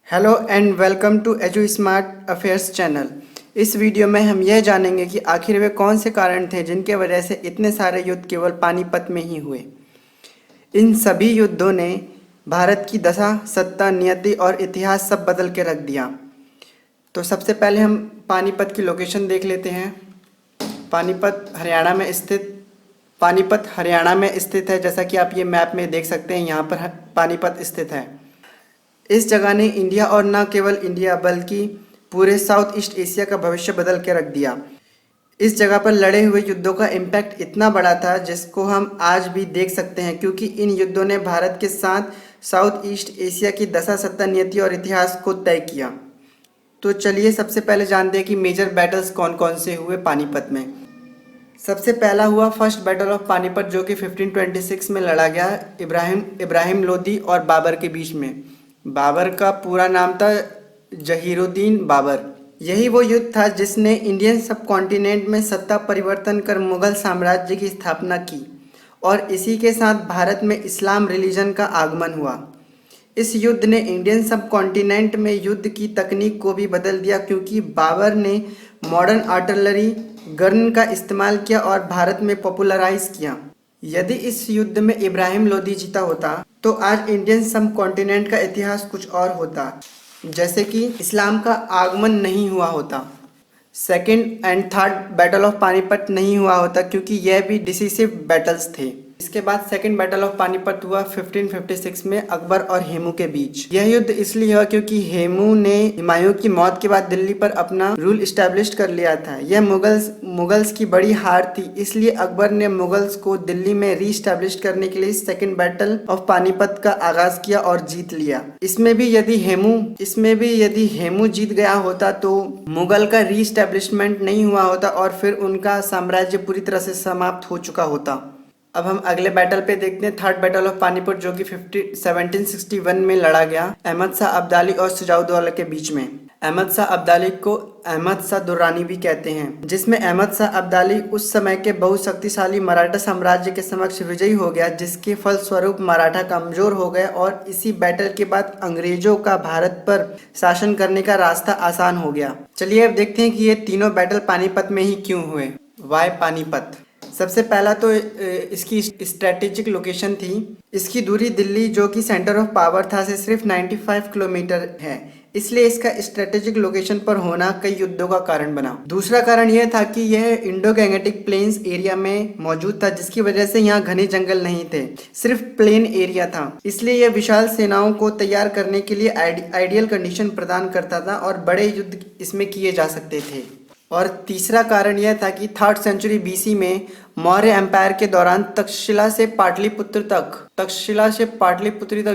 Hello and welcome to Edu Smart Affairs channel. इस video में हम यह जानेंगे कि आखिर वे कौन से कारण थे जिनके वजह से इतने सारे युद्ध केवल पानीपत में ही हुए। इन सभी युद्धों ने भारत की दशा, सत्ता, नियति और इतिहास सब बदल के रख दिया। तो सबसे पहले हम पानीपत की लोकेशन देख लेते हैं। पानीपत हरियाणा में स्थित है। जैसा कि आप ये मैप में देख सकते हैं, यहाँ पर पानीपत स्थित है। इस जगह ने इंडिया और न केवल इंडिया बल्कि पूरे साउथ ईस्ट एशिया का भविष्य बदल के रख दिया। इस जगह पर लड़े हुए युद्धों का इम्पैक्ट इतना बड़ा था जिसको हम आज भी देख सकते हैं, क्योंकि इन युद्धों ने भारत के साथ साउथ ईस्ट एशिया की दशा, सत्ता, नियति और इतिहास को तय किया। तो चलिए सबसे पहले जानते हैं कि मेजर बैटल्स कौन कौन से हुए पानीपत में। सबसे पहला हुआ फर्स्ट बैटल ऑफ पानीपत, जो कि 1526 में लड़ा गया इब्राहिम लोदी और बाबर के बीच में। बाबर का पूरा नाम था जहीरुद्दीन बाबर। यही वो युद्ध था जिसने इंडियन सब कॉन्टिनेंट में सत्ता परिवर्तन कर मुगल साम्राज्य की स्थापना की और इसी के साथ भारत में इस्लाम रिलीजन का आगमन हुआ। इस युद्ध ने इंडियन सब कॉन्टिनेंट में युद्ध की तकनीक को भी बदल दिया, क्योंकि बाबर ने मॉडर्न आर्टिलरी गन का इस्तेमाल किया और भारत में पॉपुलराइज किया। यदि इस युद्ध में इब्राहिम लोदी जीता होता तो आज इंडियन सब कॉन्टिनेंट का इतिहास कुछ और होता, जैसे कि इस्लाम का आगमन नहीं हुआ होता, second and third battle of Panipat नहीं हुआ होता, क्योंकि यह भी डिसिसिव बैटल्स थे। इसके बाद सेकेंड बैटल ऑफ पानीपत हुआ 1556 में अकबर और हेमू के बीच। यह युद्ध इसलिए हुआ क्योंकि हेमू ने हुमायूं की मौत के बाद दिल्ली पर अपना रूल इस्टेब्लिश कर लिया था। यह मुगल्स की बड़ी हार थी, इसलिए अकबर ने मुगल्स को दिल्ली में री इस्टेब्लिश करने के लिए सेकेंड बैटल ऑफ पानीपत का आगाज किया और जीत लिया। इसमें भी यदि हेमू जीत गया होता तो मुगल का री इस्टेब्लिशमेंट नहीं हुआ होता और फिर उनका साम्राज्य पूरी तरह से समाप्त हो चुका होता। अब हम अगले बैटल पे देखते हैं, थर्ड बैटल ऑफ पानीपत, जो कि 1761 में लड़ा गया अहमद शाह अब्दाली और सुजाउद्दौला के बीच में। अहमद शाह अब्दाली को अहमद शाह दुर्रानी भी कहते हैं, जिसमें अहमद शाह अब्दाली उस समय के बहुत शक्तिशाली मराठा साम्राज्य के समक्ष विजयी हो गया, जिसके फलस्वरूप मराठा कमजोर हो गए और इसी बैटल के बाद अंग्रेजों का भारत पर शासन करने का रास्ता आसान हो गया। चलिए अब देखते हैं कि ये तीनों बैटल पानीपत में ही क्यों हुए। वाई पानीपत। सबसे पहला तो इसकी स्ट्रेटेजिक लोकेशन थी। इसकी दूरी दिल्ली, जो कि सेंटर ऑफ पावर था, से सिर्फ 95 किलोमीटर है, इसलिए इसका स्ट्रेटेजिक लोकेशन पर होना कई युद्धों का कारण बना। दूसरा कारण यह था कि यह इंडो गैंगेटिक प्लेन्स एरिया में मौजूद था, जिसकी वजह से यहाँ घने जंगल नहीं थे, सिर्फ प्लेन एरिया था। इसलिए यह विशाल सेनाओं को तैयार करने के लिए आइडियल कंडीशन प्रदान करता था और बड़े युद्ध इसमें किए जा सकते थे। और तीसरा कारण यह था कि 3rd सेंचुरी बीसी में मौर्य एम्पायर के दौरान तक्षशिला से पाटलिपुत्र तक,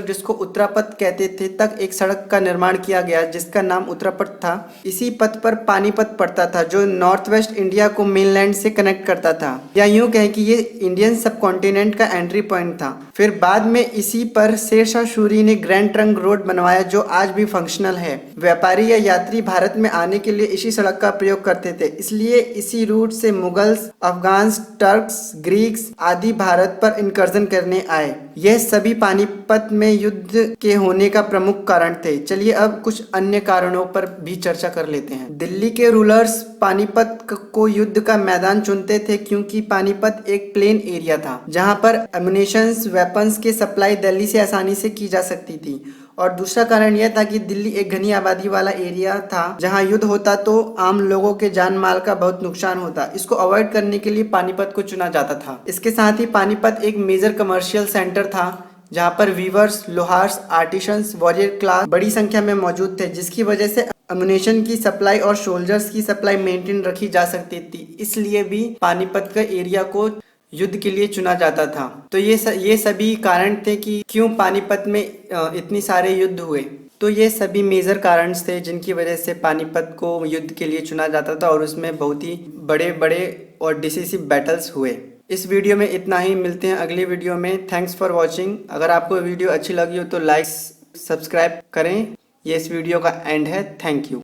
जिसको उत्तरापथ कहते थे, तक एक सड़क का निर्माण किया गया जिसका नाम उत्तरापथ था। इसी पथ पर पानीपत पड़ता था, जो नॉर्थ वेस्ट इंडिया को मेनलैंड से कनेक्ट करता था, या यूं कहें कि ये इंडियन सब कॉन्टिनेंट का एंट्री पॉइंट था। फिर बाद में इसी पर शेरशाह सूरी ने ग्रैंड ट्रंक रोड बनवाया, जो आज भी फंक्शनल है। व्यापारी या यात्री भारत में आने के लिए इसी सड़क का प्रयोग करते थे, इसलिए इसी रूट से मुगल्स, अफगान्स, टर्क्स, ग्रीक्स आदि भारत पर इनकर्जन करने आए। यह सभी पानीपत में युद्ध के होने का प्रमुख कारण थे। चलिए अब कुछ अन्य कारणों पर भी चर्चा कर लेते हैं। दिल्ली के रूलर्स पानीपत को युद्ध का मैदान चुनते थे, क्योंकि पानीपत एक प्लेन एरिया था जहां पर एम्युनिशंस, वेपन्स के सप्लाई दिल्ली से आसानी से की जा सकती थी। और दूसरा कारण यह था कि दिल्ली एक घनी आबादी वाला एरिया था, जहां युद्ध होता तो आम लोगों के जान माल का बहुत नुकसान होता। इसको अवॉइड करने के लिए पानीपत को चुना जाता था। इसके साथ ही पानीपत एक मेजर कमर्शियल सेंटर था, जहां पर वीवर्स, लोहार्स, आर्टिशंस, वॉरियर क्लास बड़ी संख्या में मौजूद थे, जिसकी वजह से अम्युनिशन की सप्लाई और सोल्जर्स की सप्लाई मेंटेन रखी जा सकती थी। इसलिए भी पानीपत का एरिया को युद्ध के लिए चुना जाता था। तो ये सभी कारण थे कि क्यों पानीपत में इतनी सारे युद्ध हुए। तो ये सभी मेजर कारण थे जिनकी वजह से पानीपत को युद्ध के लिए चुना जाता था और उसमें बहुत ही बड़े बड़े और डिसिसिव बैटल्स हुए। इस वीडियो में इतना ही, मिलते हैं अगली वीडियो में। Thanks for watching. अगर आपको वीडियो अच्छी लगी हो तो लाइक, सब्सक्राइब करें। ये इस वीडियो का एंड है। Thank you.